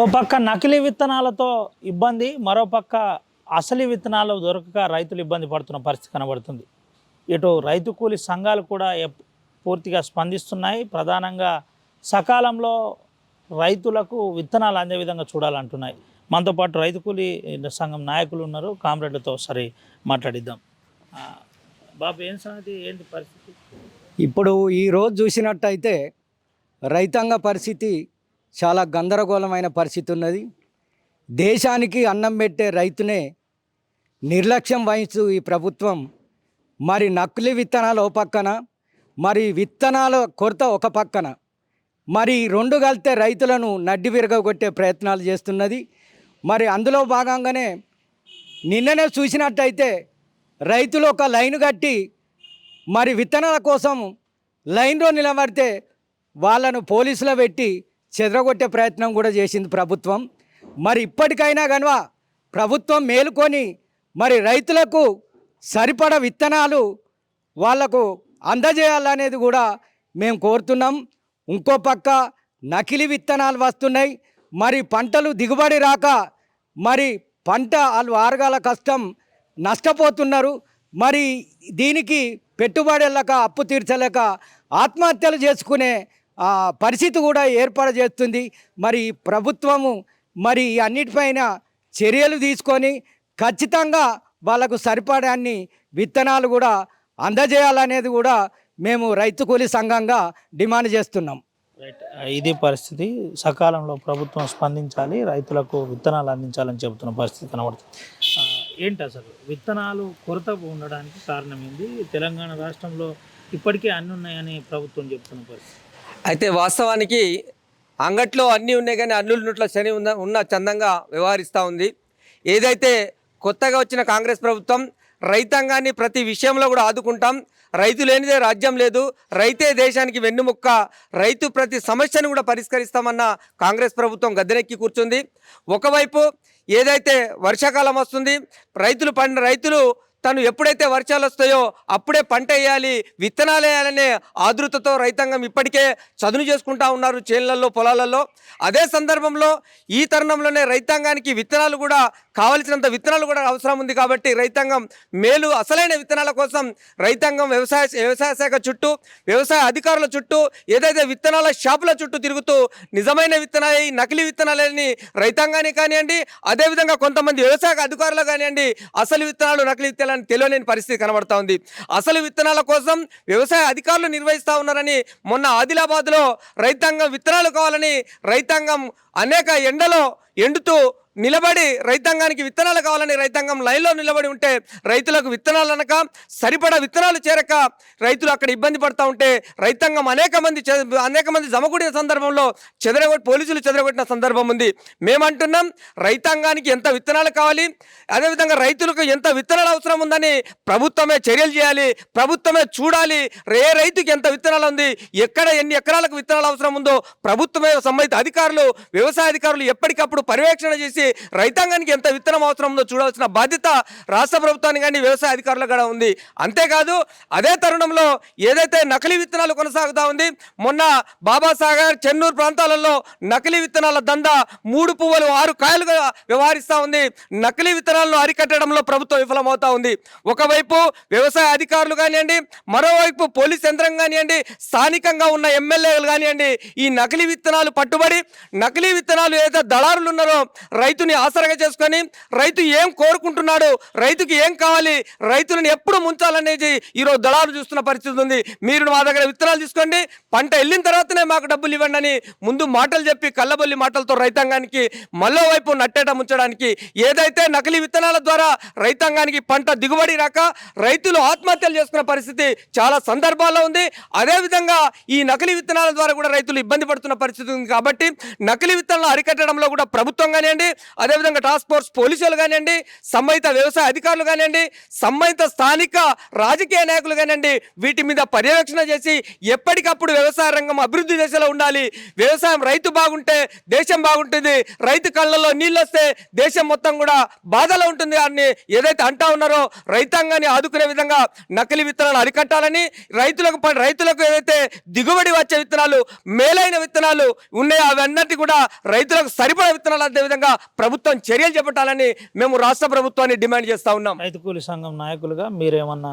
ఓ పక్క నకిలీ విత్తనాలతో ఇబ్బంది, మరోపక్క అసలు విత్తనాలు దొరకక రైతులు ఇబ్బంది పడుతున్న పరిస్థితి కనబడుతుంది. ఇటు రైతు కూలి సంఘాలు కూడా పూర్తిగా స్పందిస్తున్నాయి. ప్రధానంగా సకాలంలో రైతులకు విత్తనాలు అందే విధంగా చూడాలంటున్నాయి. మనతో పాటు రైతు కూలి సంఘం నాయకులు ఉన్నారు. కామ్రేడ్లతో ఒకసారి మాట్లాడిద్దాం. బాబు, ఏం సంగతి, ఏంటి పరిస్థితి? ఇప్పుడు ఈరోజు చూసినట్టయితే రైతాంగ పరిస్థితి చాలా గందరగోళమైన పరిస్థితి ఉన్నది. దేశానికి అన్నం పెట్టే రైతునే నిర్లక్ష్యం వహిస్తూ ఈ ప్రభుత్వం మరి నకిలీ విత్తనాలు ఒక పక్కన, మరి విత్తనాల కొరత ఒక పక్కన, మరి రెండు కలితే రైతులను నడ్డి విరగొట్టే ప్రయత్నాలు చేస్తున్నది. మరి అందులో భాగంగానే నిన్ననే చూసినట్టయితే రైతులు ఒక లైన్ కట్టి మరి విత్తనాల కోసం లైన్లో నిలబడితే వాళ్ళను పోలీసులో పెట్టి చెదరగొట్టే ప్రయత్నం కూడా చేసింది ప్రభుత్వం. మరి ఇప్పటికైనా కనుక ప్రభుత్వం మేలుకొని మరి రైతులకు సరిపడ విత్తనాలు వాళ్లకు అందజేయాలనేది కూడా మేము కోరుతున్నాం. ఇంకో పక్క నకిలీ విత్తనాలు వస్తున్నాయి. మరి పంటలు దిగుబడి రాక మరి పంట వాళ్ళు ఆరగాల కష్టం నష్టపోతున్నారు. మరి దీనికి పెట్టుబడి వెళ్ళక అప్పు తీర్చలేక ఆత్మహత్యలు చేసుకునే పరిస్థితి కూడా ఏర్పాటు చేస్తుంది. మరి ప్రభుత్వము మరి అన్నిటిపైన చర్యలు తీసుకొని ఖచ్చితంగా వాళ్ళకు సరిపడాన్ని విత్తనాలు కూడా అందజేయాలనేది కూడా మేము రైతు కూలీ సంఘంగా డిమాండ్ చేస్తున్నాం. రైట్, ఇది పరిస్థితి. సకాలంలో ప్రభుత్వం స్పందించాలి, రైతులకు విత్తనాలు అందించాలని చెబుతున్న పరిస్థితి కనబడుతుంది. ఏంటి అసలు విత్తనాలు కొరత ఉండడానికి కారణం ఏంది? తెలంగాణ రాష్ట్రంలో ఇప్పటికే అన్నీ ఉన్నాయని ప్రభుత్వం చెప్తున్న పరిస్థితి. అయితే వాస్తవానికి అంగట్లో అన్నీ ఉన్నాయి, కానీ అన్నుల శని ఉన్న చందంగా వ్యవహరిస్తూ ఉంది. ఏదైతే కొత్తగా వచ్చిన కాంగ్రెస్ ప్రభుత్వం రైతాంగాన్ని ప్రతి విషయంలో కూడా ఆదుకుంటాం, రైతు లేనిదే రాజ్యం లేదు, రైతే దేశానికి వెన్నుముక్క, రైతు ప్రతి సమస్యను కూడా పరిష్కరిస్తామన్న కాంగ్రెస్ ప్రభుత్వం గద్దెనెక్కి కూర్చుంది. ఒకవైపు ఏదైతే వర్షాకాలం వస్తుంది, రైతులు తను ఎప్పుడైతే వర్షాలు వస్తాయో అప్పుడే పంట వేయాలి, విత్తనాలు వేయాలనే ఆదృతతో రైతాంగం ఇప్పటికే చదును చేసుకుంటా ఉన్నారు చేనులలో, పొలాలలో. అదే సందర్భంలో ఈ తరుణంలోనే రైతాంగానికి విత్తనాలు కూడా కావలసినంత విత్తనాలు కూడా అవసరం ఉంది. కాబట్టి రైతాంగం మేలు అసలైన విత్తనాల కోసం రైతాంగం వ్యవసాయ శాఖ చుట్టూ, వ్యవసాయ అధికారుల చుట్టూ, ఏదైతే విత్తనాల షాపుల చుట్టూ తిరుగుతూ నిజమైన విత్తనాలు, నకిలీ విత్తనాలని రైతాంగాన్ని కానివ్వండి, అదేవిధంగా కొంతమంది వ్యవసాయ అధికారులు కానివ్వండి, అసలు విత్తనాలు నకిలీ విత్తనాలు తెలియలేని పరిస్థితి కనబడతా ఉంది. అసలు విత్తనాల కోసం వ్యవసాయ అధికారులు నిర్వహిస్తూ ఉన్నారని మొన్న ఆదిలాబాద్లో రైతాంగం విత్తనాలు కావాలని రైతాంగం అనేక ఎండుతూ నిలబడి రైతాంగానికి విత్తనాలు కావాలని రైతాంగం లైన్లో నిలబడి ఉంటే రైతులకు విత్తనాలు అనక సరిపడా విత్తనాలు చేరక రైతులు అక్కడ ఇబ్బంది పడుతూ ఉంటే రైతాంగం అనేక మంది జమకూడిన సందర్భంలో పోలీసులు చెదరగొట్టిన సందర్భం ఉంది. మేమంటున్నాం, రైతాంగానికి ఎంత విత్తనాలు కావాలి, అదేవిధంగా రైతులకు ఎంత విత్తనాలు అవసరం ఉందని ప్రభుత్వమే చర్యలు చేయాలి, ప్రభుత్వమే చూడాలి. ఏ రైతుకి ఎంత విత్తనాలు ఉంది, ఎక్కడ ఎన్ని ఎకరాలకు విత్తనాలు అవసరం ఉందో ప్రభుత్వమే, సంబంధిత అధికారులు, వ్యవసాయ అధికారులు ఎప్పటికప్పుడు పర్యవేక్షణ చేసి రైతాంగానికి ఎంత విత్తనం అవసరం ఉందో చూడాల్సిన బాధ్యత రాష్ట్ర ప్రభుత్వానికి కానీ వ్యవసాయ అధికారులకు కూడా ఉంది. అంతేకాదు, అదే తరుణంలో ఏదైతే నకిలీ విత్తనాలు కొనసాగుతా ఉంది, మొన్న బాబాసాగర్, చెన్నూరు ప్రాంతాలలో నకిలీ విత్తనాల దందా 3 పువ్వులు 6 కాయలుగా వ్యవహరిస్తూ ఉంది. నకిలీ విత్తనాలను అరికట్టడంలో ప్రభుత్వం విఫలమవుతా ఉంది. ఒకవైపు వ్యవసాయ అధికారులు కానివ్వండి, మరోవైపు పోలీస్ యంత్రం కానివ్వండి, స్థానికంగా ఉన్న ఎమ్మెల్యేలు కానివ్వండి, ఈ నకిలీ విత్తనాలు పట్టుబడి నకిలీ విత్తనాలు ఏదైతే దళారులు ఉన్నారో రైతుని ఆసరగా చేసుకొని రైతు ఏం కోరుకుంటున్నాడు, రైతుకి ఏం కావాలి, రైతులను ఎప్పుడు ముంచాలనేది ఈరోజు దళారు చూస్తున్న పరిస్థితి ఉంది. మీరు మా దగ్గర విత్తనాలు తీసుకోండి, పంట వెళ్ళిన తర్వాతనే మాకు డబ్బులు ఇవ్వండి అని ముందు మాటలు చెప్పి కళ్ళబొల్లి మాటలతో రైతాంగానికి మళ్ళో వైపు నట్టేట ముంచడానికి, ఏదైతే నకిలీ విత్తనాల ద్వారా రైతాంగానికి పంట దిగుబడి రాక రైతులు ఆత్మహత్యలు చేసుకున్న పరిస్థితి చాలా సందర్భాల్లో ఉంది. అదేవిధంగా ఈ నకిలీ విత్తనాల ద్వారా కూడా రైతులు ఇబ్బంది పడుతున్న పరిస్థితి ఉంది. కాబట్టి నకిలీ విత్తనాలు అరికట్టడంలో కూడా ప్రభుత్వం కానివ్వండి, అదేవిధంగా టాస్క్ ఫోర్స్ పోలీసులు కానివ్వండి, సంబంధిత వ్యవసాయ అధికారులు కానివ్వండి, సంబంధిత స్థానిక రాజకీయ నాయకులు కానివ్వండి, వీటి మీద పర్యవేక్షణ చేసి ఎప్పటికప్పుడు వ్యవసాయ రంగం అభివృద్ధి దశలో ఉండాలి. వ్యవసాయం రైతు బాగుంటే దేశం బాగుంటుంది. రైతు కళ్ళల్లో నీళ్ళు వస్తే దేశం మొత్తం కూడా బాధలో ఉంటుంది అని ఏదైతే అంటా ఉన్నారో, రైతాంగాన్ని ఆదుకునే విధంగా నకిలీ విత్తనాలు అరికట్టాలని, రైతులకు ఏదైతే దిగుబడి వచ్చే విత్తనాలు, మేలైన విత్తనాలు ఉన్నాయో అవన్నీ కూడా రైతులకు సరిపడే విత్తనాలు అందే విధంగా ప్రభుత్వం చర్యలు చేపట్టాలని మేము రాష్ట్ర ప్రభుత్వాన్ని డిమాండ్ చేస్తా ఉన్నాం. రైతు కూలీ సంఘం నాయకులుగా మీరేమన్నా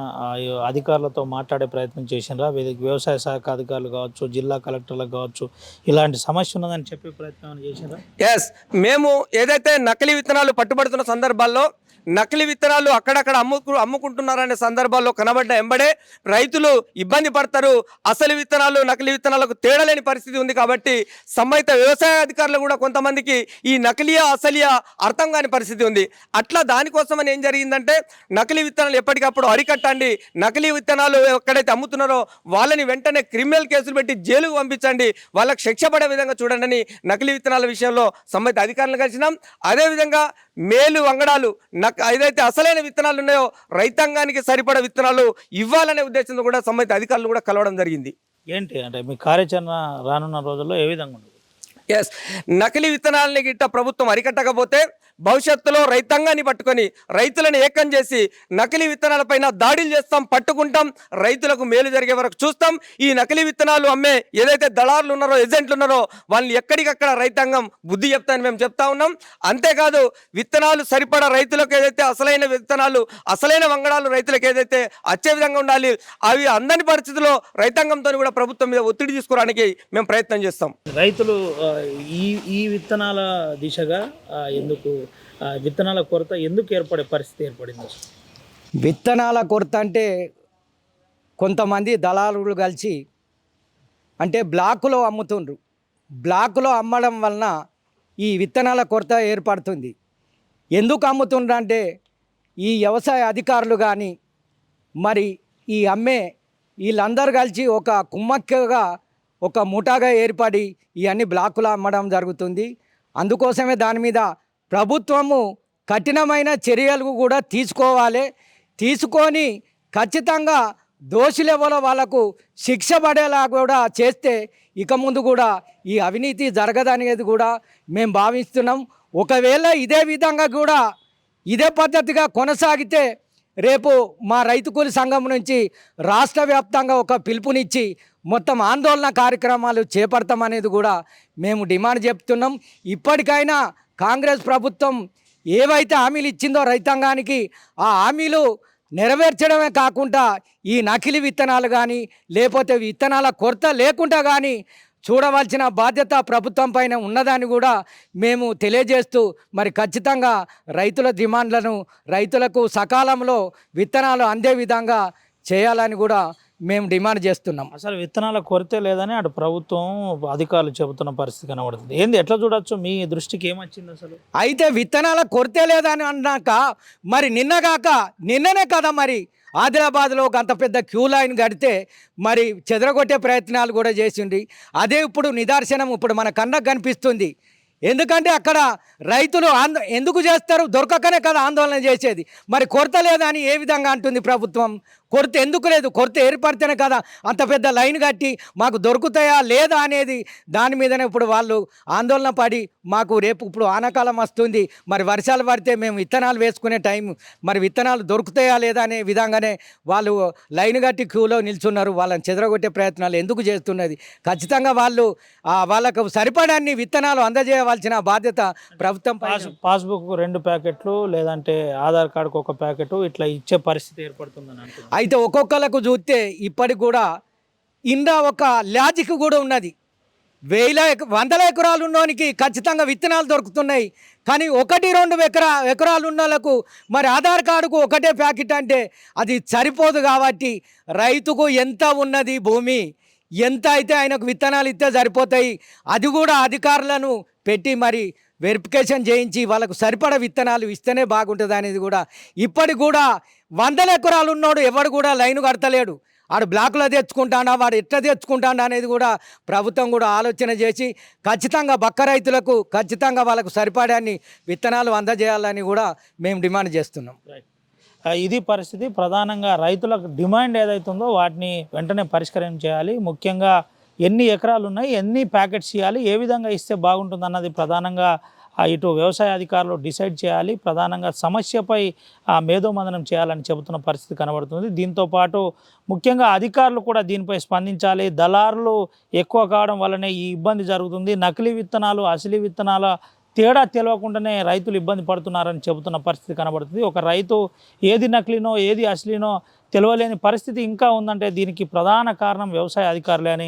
అధికారులతో మాట్లాడే ప్రయత్నం చేసినారా? వ్యవసాయ శాఖ అధికారులు కావచ్చు, జిల్లా కలెక్టర్లకు కావచ్చు, ఇలాంటి సమస్య ఉన్నదని చెప్పే ప్రయత్నం చేసినారా? ఎస్, మేము ఏదైతే నకిలీ విత్తనాలు పట్టుబడుతున్న సందర్భాల్లో నకిలీ విత్తనాలు అక్కడక్కడ అమ్ముకుంటున్నారనే సందర్భాల్లో కనబడ్డ ఎంబడే రైతులు ఇబ్బంది పడతారు. అసలు విత్తనాలు నకిలీ విత్తనాలకు తేడలేని పరిస్థితి ఉంది. కాబట్టి సంబంధిత వ్యవసాయ అధికారులు కూడా కొంతమందికి ఈ నకిలీయా అసలియా అర్థం కాని పరిస్థితి ఉంది. అట్లా దానికోసమని ఏం జరిగిందంటే, నకిలీ విత్తనాలు ఎప్పటికప్పుడు అరికట్టండి, నకిలీ విత్తనాలు ఎక్కడైతే అమ్ముతున్నారో వాళ్ళని వెంటనే క్రిమినల్ కేసులు పెట్టి జైలుకు పంపించండి, వాళ్ళకి శిక్ష పడే విధంగా చూడండి అని నకిలీ విత్తనాల విషయంలో సంబంధిత అధికారులను కలిసినాం. అదేవిధంగా మేలు వంగడాలు ఏదైతే అసలైన విత్తనాలు ఉన్నాయో రైతాంగానికి సరిపడ విత్తనాలు ఇవ్వాలనే ఉద్దేశంతో కూడా సంబంధిత అధికారులు కూడా కలవడం జరిగింది. ఏంటి అంటే మీ కార్యాచరణ రానున్న రోజుల్లో ఏ విధంగా ఉంటుంది? ఎస్, నకిలీ విత్తనాలని గిట్ట ప్రభుత్వం అరికట్టకపోతే భవిష్యత్తులో రైతాంగాన్ని పట్టుకొని రైతులను ఏకం చేసి నకిలీ విత్తనాలపైన దాడులు చేస్తాం, పట్టుకుంటాం, రైతులకు మేలు జరిగే వరకు చూస్తాం. ఈ నకిలీ విత్తనాలు అమ్మే ఏదైతే దళారులు ఉన్నారో, ఏజెంట్లు ఉన్నారో వాళ్ళని ఎక్కడికక్కడ రైతాంగం బుద్ధి చెప్తామని మేము చెప్తా ఉన్నాం. అంతేకాదు, విత్తనాలు సరిపడా రైతులకు ఏదైతే అసలైన విత్తనాలు, అసలైన వంగడాలు రైతులకు ఏదైతే వచ్చే విధంగా ఉండాలి, అవి అందని పరిస్థితుల్లో రైతాంగంతో కూడా ప్రభుత్వం మీద ఒత్తిడి తీసుకురావడానికి మేము ప్రయత్నం చేస్తాం. రైతులు ఈ విత్తనాల దిశగా ఎందుకు విత్తనాల కొరత ఎందుకు ఏర్పడే పరిస్థితి ఏర్పడింది? విత్తనాల కొరత అంటే కొంతమంది దళారులు కలిసి అంటే బ్లాకులో అమ్ముతుండ్రు. బ్లాకులో అమ్మడం వలన ఈ విత్తనాల కొరత ఏర్పడుతుంది. ఎందుకు అమ్ముతుండ్రు అంటే, ఈ వ్యవసాయ అధికారులు కానీ మరి ఈ అమ్మే వీళ్ళందరూ కలిసి ఒక కుమ్మక్కగా ఒక ముఠాగా ఏర్పడి ఇవన్నీ బ్లాకులో అమ్మడం జరుగుతుంది. అందుకోసమే దాని మీద ప్రభుత్వము కఠినమైన చర్యలు కూడా తీసుకోవాలి. తీసుకొని ఖచ్చితంగా దోషులెవరో వాళ్ళకు శిక్ష పడేలా కూడా చేస్తే ఇక ముందు కూడా ఈ అవినీతి జరగదనేది కూడా మేము భావిస్తున్నాం. ఒకవేళ ఇదే విధంగా కూడా ఇదే పద్ధతిగా కొనసాగితే రేపు మా రైతు కూలి సంఘం నుంచి రాష్ట్ర వ్యాప్తంగా ఒక పిలుపునిచ్చి మొత్తం ఆందోళన కార్యక్రమాలు చేపడతామనేది కూడా మేము డిమాండ్ చెప్తున్నాం. ఇప్పటికైనా కాంగ్రెస్ ప్రభుత్వం ఏవైతే హామీలు ఇచ్చిందో రైతాంగానికి ఆ హామీలు నెరవేర్చడమే కాకుండా ఈ నకిలీ విత్తనాలు కానీ లేకపోతే విత్తనాల కొరత లేకుండా కానీ చూడవలసిన బాధ్యత ప్రభుత్వం పైన ఉన్నదాన్ని కూడా మేము తెలియజేస్తూ, మరి ఖచ్చితంగా రైతుల డిమాండ్లను రైతులకు సకాలంలో విత్తనాలు అందే విధంగా చేయాలని కూడా మేము డిమాండ్ చేస్తున్నాం. అసలు విత్తనాల కొరతే లేదని అటు ప్రభుత్వం అధికారులు చెబుతున్న పరిస్థితి కనబడుతుంది. ఏంది, ఎట్లా చూడొచ్చు? మీ దృష్టికి ఏమొచ్చింది అసలు? అయితే విత్తనాల కొరతే లేదని అన్నాక మరి నిన్ననే కదా మరి ఆదిలాబాద్లో ఒక అంత పెద్ద క్యూ లైన్ కడితే మరి చెదరగొట్టే ప్రయత్నాలు కూడా చేసింది. అదే ఇప్పుడు నిదర్శనం ఇప్పుడు మన కళ్ళకు కనిపిస్తుంది. ఎందుకంటే అక్కడ రైతులు ఎందుకు చేస్తారు? దొరకకనే కదా ఆందోళన చేసేది. మరి కొరత లేదని ఏ విధంగా అంటుంది ప్రభుత్వం? కొరత ఎందుకు లేదు? కొరత ఏర్పడితేనే కదా అంత పెద్ద లైన్ కట్టి మాకు దొరుకుతాయా లేదా అనేది దాని మీదనే ఇప్పుడు వాళ్ళు ఆందోళన పడి మాకు రేపు ఇప్పుడు ఆనకాలం వస్తుంది, మరి వర్షాలు పడితే మేము విత్తనాలు వేసుకునే టైం, మరి విత్తనాలు దొరుకుతాయా లేదా అనే విధంగానే వాళ్ళు లైన్ కట్టి క్యూలో నిల్చున్నారు. వాళ్ళని చెదరగొట్టే ప్రయత్నాలు ఎందుకు చేస్తున్నది? ఖచ్చితంగా వాళ్ళకు సరిపడాన్ని విత్తనాలు అందజేయవలసిన బాధ్యత ప్రభుత్వం. పాస్బుక్ 2 ప్యాకెట్లు లేదంటే ఆధార్ కార్డుకు 1 ప్యాకెట్ ఇట్లా ఇచ్చే పరిస్థితి ఏర్పడుతుందని అంటున్నారు. అయితే ఒక్కొక్కరికి చూస్తే ఇప్పటికి కూడా ఇందా ఒక లాజిక్ కూడా ఉన్నది. 100 ఎకరాలు ఉన్నోనికి ఖచ్చితంగా విత్తనాలు దొరుకుతున్నాయి. కానీ 1-2 ఎకరాలు ఉన్న వాళ్ళకు మరి ఆధార్ కార్డుకు 1 ప్యాకెట్ అంటే అది సరిపోదు. కాబట్టి రైతుకు ఎంత ఉన్నది భూమి, ఎంత అయితే ఆయనకు విత్తనాలు ఇస్తే సరిపోతాయి. అది కూడా అధికారులను పెట్టి మరి వెరిఫికేషన్ చేయించి వాళ్ళకు సరిపడ విత్తనాలు ఇస్తేనే బాగుంటుంది అనేది కూడా. ఇప్పటికి కూడా 100 ఎకరాలు ఉన్నోడు ఎవడు కూడా లైన్ కడతలేడు. వాడు బ్లాక్లో తెచ్చుకుంటాడా, వాడు ఎట్లా తెచ్చుకుంటాడా అనేది కూడా ప్రభుత్వం కూడా ఆలోచన చేసి ఖచ్చితంగా బక్క రైతులకు ఖచ్చితంగా వాళ్ళకు సరిపడాన్ని విత్తనాలు అందజేయాలని కూడా మేము డిమాండ్ చేస్తున్నాం. ఇది పరిస్థితి. ప్రధానంగా రైతులకు డిమాండ్ ఏదైతే ఉందో వాటిని వెంటనే పరిష్కారం చేయాలి. ముఖ్యంగా ఎన్ని ఎకరాలు ఉన్నాయి, ఎన్ని ప్యాకెట్స్ ఇవ్వాలి, ఏ విధంగా ఇస్తే బాగుంటుంది అన్నది ప్రధానంగా ఇటు వ్యవసాయ అధికారులు డిసైడ్ చేయాలి. ప్రధానంగా సమస్యపై మేధోమథనం చేయాలని చెబుతున్న పరిస్థితి కనబడుతుంది. దీంతోపాటు ముఖ్యంగా అధికారులు కూడా దీనిపై స్పందించాలి. దళారులు ఎక్కువ కావడం వల్లనే ఈ ఇబ్బంది జరుగుతుంది. నకిలీ విత్తనాలు, అసలీ విత్తనాల తేడా తెలియకుండానే రైతులు ఇబ్బంది పడుతున్నారని చెబుతున్న పరిస్థితి కనబడుతుంది. ఒక రైతు ఏది నకిలీనో ఏది అసలీనో తెలియలేని పరిస్థితి ఇంకా ఉందంటే దీనికి ప్రధాన కారణం వ్యవసాయ అధికారులే అని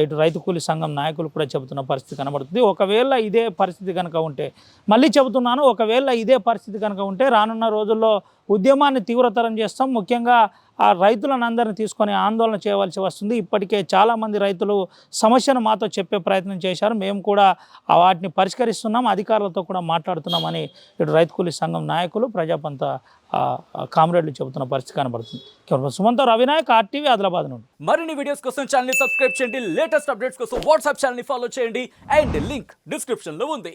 ఇటు రైతు కూలీ సంఘం నాయకులు కూడా చెబుతున్న పరిస్థితి కనబడుతుంది. ఒకవేళ ఇదే పరిస్థితి కనుక ఉంటే, మళ్ళీ చెబుతున్నాను, ఒకవేళ ఇదే పరిస్థితి కనుక ఉంటే రానున్న రోజుల్లో ఉద్యమాన్ని తీవ్రతరం చేస్తాం. ముఖ్యంగా ఆ రైతులను అందరినీ తీసుకొని ఆందోళన చేయవలసి వస్తుంది. ఇప్పటికే చాలామంది రైతులు సమస్యను మాతో చెప్పే ప్రయత్నం చేశారు. మేము కూడా వాటిని పరిష్కరిస్తున్నాం, అధికారులతో కూడా మాట్లాడుతున్నామని ఇటు రైతు కూలీ సంఘం నాయకులు, ప్రజాపంత కామ్రేడ్లు చెబుతున్న పరిస్థితి కనబడుతుంది. సుమంత రవినాయక్, RTV, ఆదిలాబాద్ నుండి. మరిన్ని వీడియోస్ కోసం ఛానల్ ని సబ్స్క్రైబ్ చేయండి. లేటెస్ట్ అప్డేట్స్ కోసం వాట్సాప్ ఛానల్ ని ఫాలో చేయండి. అండ్ లింక్ డిస్క్రిప్షన్ లో ఉంది.